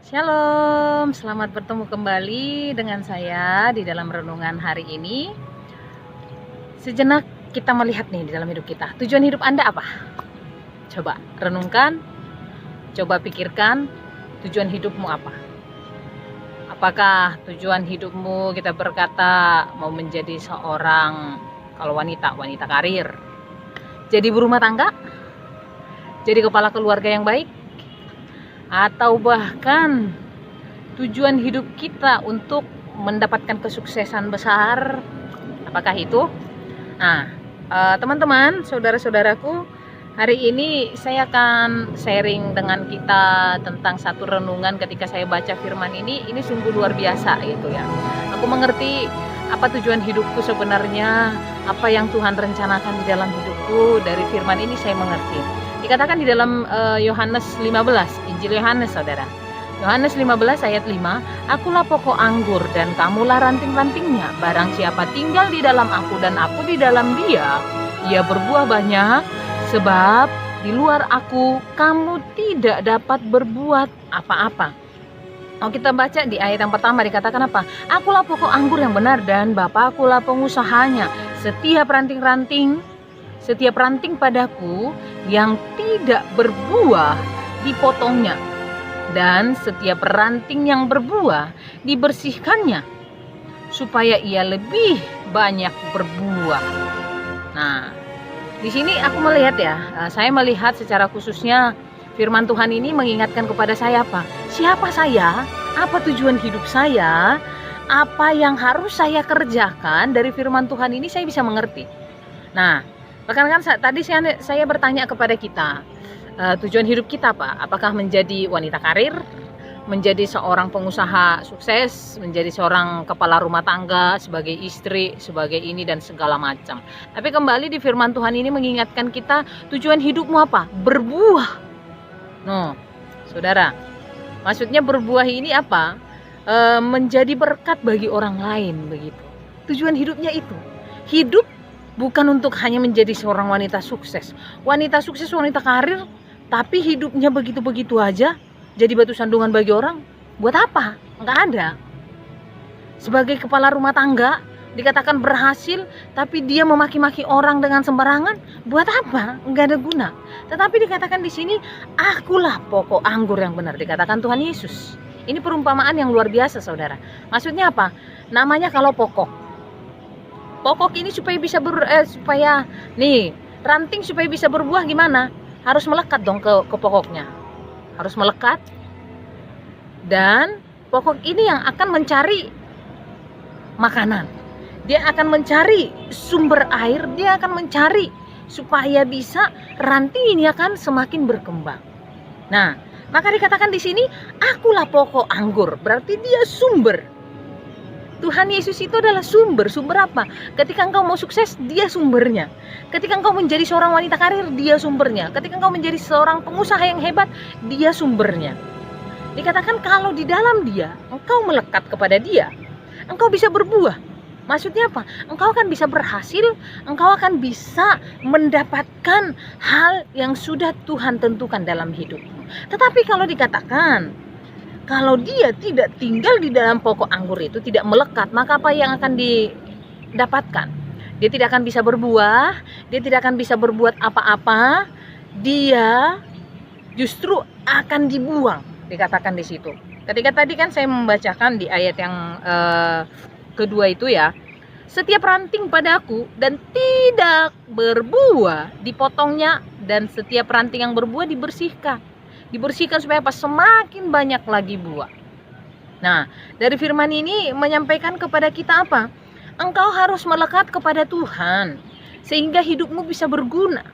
Shalom, selamat bertemu kembali dengan saya di dalam renungan hari ini. Sejenak kita melihat nih di dalam hidup kita. Tujuan hidup Anda apa? Coba renungkan, coba pikirkan tujuan hidupmu apa? Apakah tujuan hidupmu kita berkata mau menjadi seorang, kalau wanita karir, jadi ibu rumah tangga, jadi kepala keluarga yang baik, atau bahkan tujuan hidup kita untuk mendapatkan kesuksesan besar? Apakah itu? Nah, teman-teman, saudara-saudaraku, hari ini saya akan sharing dengan kita tentang satu renungan ketika saya baca firman ini sungguh luar biasa gitu ya. Aku mengerti apa tujuan hidupku sebenarnya, apa yang Tuhan rencanakan di dalam hidupku. Dari firman ini saya mengerti. Dikatakan di dalam Yohanes 15, Injil Yohanes, saudara. Yohanes 15 ayat 5, "Akulah pokok anggur dan kamulah ranting-rantingnya. Barang siapa tinggal di dalam aku dan aku di dalam dia, ia berbuah banyak, sebab di luar aku kamu tidak dapat berbuat apa-apa." Oh, kita baca di ayat yang pertama dikatakan apa? "Akulah pokok anggur yang benar dan Bapa-Akulah pengusahanya. Setiap ranting padaku yang tidak berbuah dipotongnya, dan setiap ranting yang berbuah dibersihkannya, supaya ia lebih banyak berbuah." Nah, di sini aku melihat saya melihat secara khususnya firman Tuhan ini mengingatkan kepada saya apa? Siapa saya? Apa tujuan hidup saya? Apa yang harus saya kerjakan? Dari firman Tuhan ini saya bisa mengerti. Nah, rekan-rekan, tadi saya bertanya kepada kita, tujuan hidup kita apa? Apakah menjadi wanita karir, menjadi seorang pengusaha sukses, menjadi seorang kepala rumah tangga, sebagai istri, sebagai ini dan segala macam. Tapi kembali di firman Tuhan ini mengingatkan kita, tujuan hidupmu apa? Berbuah. No, saudara, maksudnya berbuah ini apa? Menjadi berkat bagi orang lain, begitu. Tujuan hidupnya itu. Hidup bukan untuk hanya menjadi seorang wanita sukses, wanita karir, tapi hidupnya begitu-begitu aja, jadi batu sandungan bagi orang. Buat apa? Enggak ada. Sebagai kepala rumah tangga dikatakan berhasil, tapi dia memaki-maki orang dengan sembarangan. Buat apa? Enggak ada guna. Tetapi dikatakan di sini, "Akulah pokok anggur yang benar," dikatakan Tuhan Yesus. Ini perumpamaan yang luar biasa, saudara. Maksudnya apa? Namanya kalau pokok ini supaya bisa ranting supaya bisa berbuah gimana? Harus melekat dong ke pokoknya. Harus melekat. Dan pokok ini yang akan mencari makanan. Dia akan mencari sumber air, dia akan mencari supaya bisa ranting ini akan semakin berkembang. Nah, maka dikatakan di sini, "Akulah pokok anggur." Berarti dia sumber. Tuhan Yesus itu adalah sumber. Sumber apa? Ketika engkau mau sukses, dia sumbernya. Ketika engkau menjadi seorang wanita karir, dia sumbernya. Ketika engkau menjadi seorang pengusaha yang hebat, dia sumbernya. Dikatakan kalau di dalam dia, engkau melekat kepada dia, engkau bisa berbuah. Maksudnya apa? Engkau akan bisa berhasil, engkau akan bisa mendapatkan hal yang sudah Tuhan tentukan dalam hidupmu. Tetapi kalau dikatakan, kalau dia tidak tinggal di dalam pokok anggur itu, tidak melekat, maka apa yang akan didapatkan? Dia tidak akan bisa berbuah, dia tidak akan bisa berbuat apa-apa, dia justru akan dibuang, dikatakan di situ. Ketika tadi kan saya membacakan di ayat yang kedua itu ya, "Setiap ranting padaku dan tidak berbuah dipotongnya, dan setiap ranting yang berbuah dibersihkan." Dibersihkan supaya apa? Semakin banyak lagi buah. Nah, dari firman ini menyampaikan kepada kita apa? Engkau harus melekat kepada Tuhan, sehingga hidupmu bisa berguna,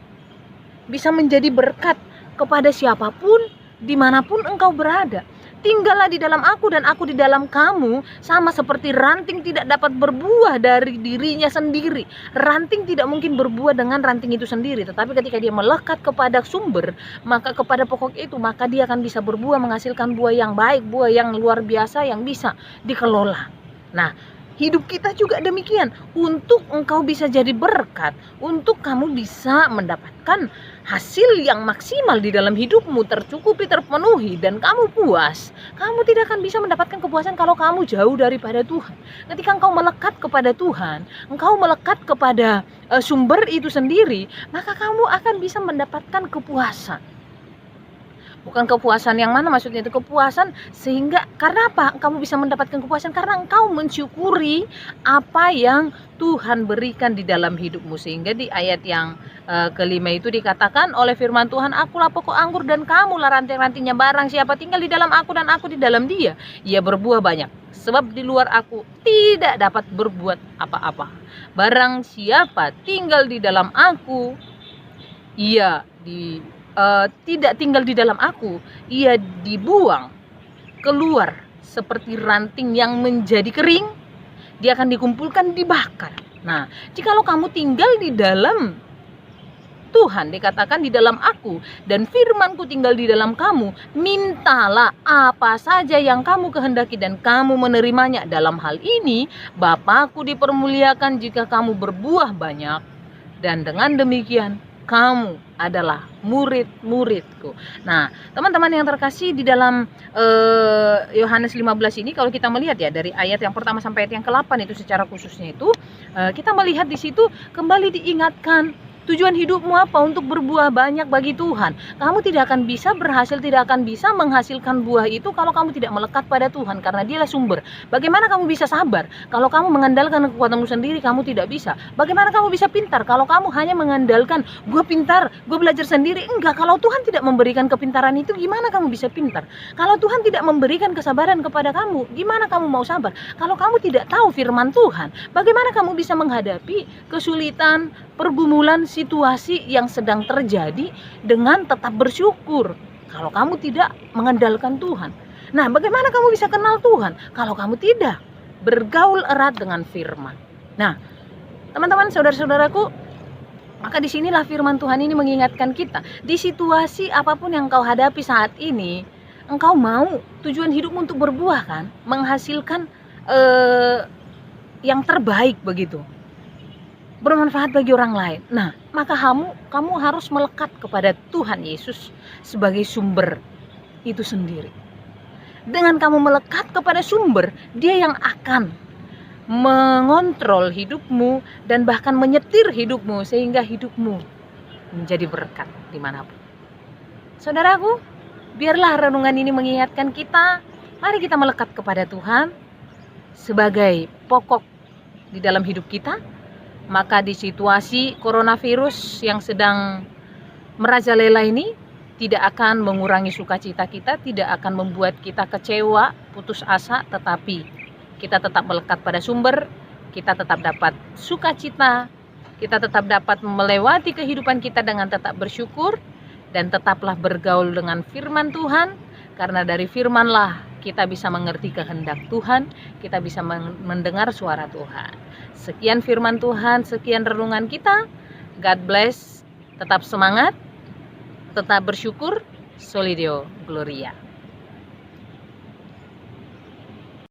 bisa menjadi berkat kepada siapapun, dimanapun engkau berada. "Tinggallah di dalam aku dan aku di dalam kamu," sama seperti ranting tidak dapat berbuah dari dirinya sendiri. Ranting tidak mungkin berbuah dengan ranting itu sendiri, tetapi ketika dia melekat kepada sumber, maka kepada pokok itu, maka dia akan bisa berbuah, menghasilkan buah yang baik, buah yang luar biasa yang bisa dikelola. Nah, hidup kita juga demikian. Untuk engkau bisa jadi berkat, untuk kamu bisa mendapatkan hasil yang maksimal di dalam hidupmu tercukupi, terpenuhi, dan kamu puas, kamu tidak akan bisa mendapatkan kepuasan kalau kamu jauh daripada Tuhan. Ketika engkau melekat kepada Tuhan, engkau melekat kepada sumber itu sendiri, maka kamu akan bisa mendapatkan kepuasan. Bukan kepuasan yang mana maksudnya itu, kepuasan sehingga karena apa kamu bisa mendapatkan kepuasan? Karena engkau mensyukuri apa yang Tuhan berikan di dalam hidupmu. Sehingga di ayat yang kelima itu dikatakan oleh firman Tuhan, akulah pokok anggur dan kamulah ranting-rantingnya. Barang siapa tinggal di dalam aku dan aku di dalam dia, ia berbuah banyak, sebab di luar aku tidak dapat berbuat apa-apa. Barang siapa tinggal di dalam aku, ia tidak tinggal di dalam aku, ia dibuang keluar seperti ranting yang menjadi kering, dia akan dikumpulkan, dibakar. Nah, jikalau kamu tinggal di dalam Tuhan, dikatakan di dalam aku, dan firmanku tinggal di dalam kamu, mintalah apa saja yang kamu kehendaki dan kamu menerimanya. Dalam hal ini, Bapakku dipermuliakan jika kamu berbuah banyak, dan dengan demikian kamu adalah murid-muridku. Nah, teman-teman yang terkasih, di dalam Yohanes 15 ini kalau kita melihat ya dari ayat yang pertama sampai ayat yang ke-8 itu secara khususnya itu kita melihat di situ kembali diingatkan tujuan hidupmu apa? Untuk berbuah banyak bagi Tuhan. Kamu tidak akan bisa berhasil, tidak akan bisa menghasilkan buah itu kalau kamu tidak melekat pada Tuhan, karena Dialah sumber. Bagaimana kamu bisa sabar kalau kamu mengandalkan kekuatanmu sendiri? Kamu tidak bisa. Bagaimana kamu bisa pintar kalau kamu hanya mengandalkan gue pintar, gue belajar sendiri? Enggak. Kalau Tuhan tidak memberikan kepintaran itu, gimana kamu bisa pintar? Kalau Tuhan tidak memberikan kesabaran kepada kamu, gimana kamu mau sabar? Kalau kamu tidak tahu firman Tuhan, bagaimana kamu bisa menghadapi kesulitan, pergumulan, situasi yang sedang terjadi dengan tetap bersyukur kalau kamu tidak mengandalkan Tuhan? Nah, bagaimana kamu bisa kenal Tuhan kalau kamu tidak bergaul erat dengan firman? Nah, teman-teman, saudara-saudaraku, maka disinilah firman Tuhan ini mengingatkan kita, di situasi apapun yang kau hadapi saat ini, engkau mau tujuan hidupmu untuk berbuah kan, menghasilkan yang terbaik begitu, bermanfaat bagi orang lain. Nah, maka kamu harus melekat kepada Tuhan Yesus sebagai sumber itu sendiri. Dengan kamu melekat kepada sumber, Dia yang akan mengontrol hidupmu dan bahkan menyetir hidupmu sehingga hidupmu menjadi berkat dimanapun. Saudaraku, biarlah renungan ini mengingatkan kita, mari kita melekat kepada Tuhan sebagai pokok di dalam hidup kita. Maka di situasi coronavirus yang sedang merajalela ini tidak akan mengurangi sukacita kita, tidak akan membuat kita kecewa, putus asa, tetapi kita tetap melekat pada sumber, kita tetap dapat sukacita, kita tetap dapat melewati kehidupan kita dengan tetap bersyukur, dan tetaplah bergaul dengan firman Tuhan, karena dari firmanlah kita bisa mengerti kehendak Tuhan, kita bisa mendengar suara Tuhan. Sekian firman Tuhan, sekian renungan kita. God bless, tetap semangat, tetap bersyukur. Solideo Gloria.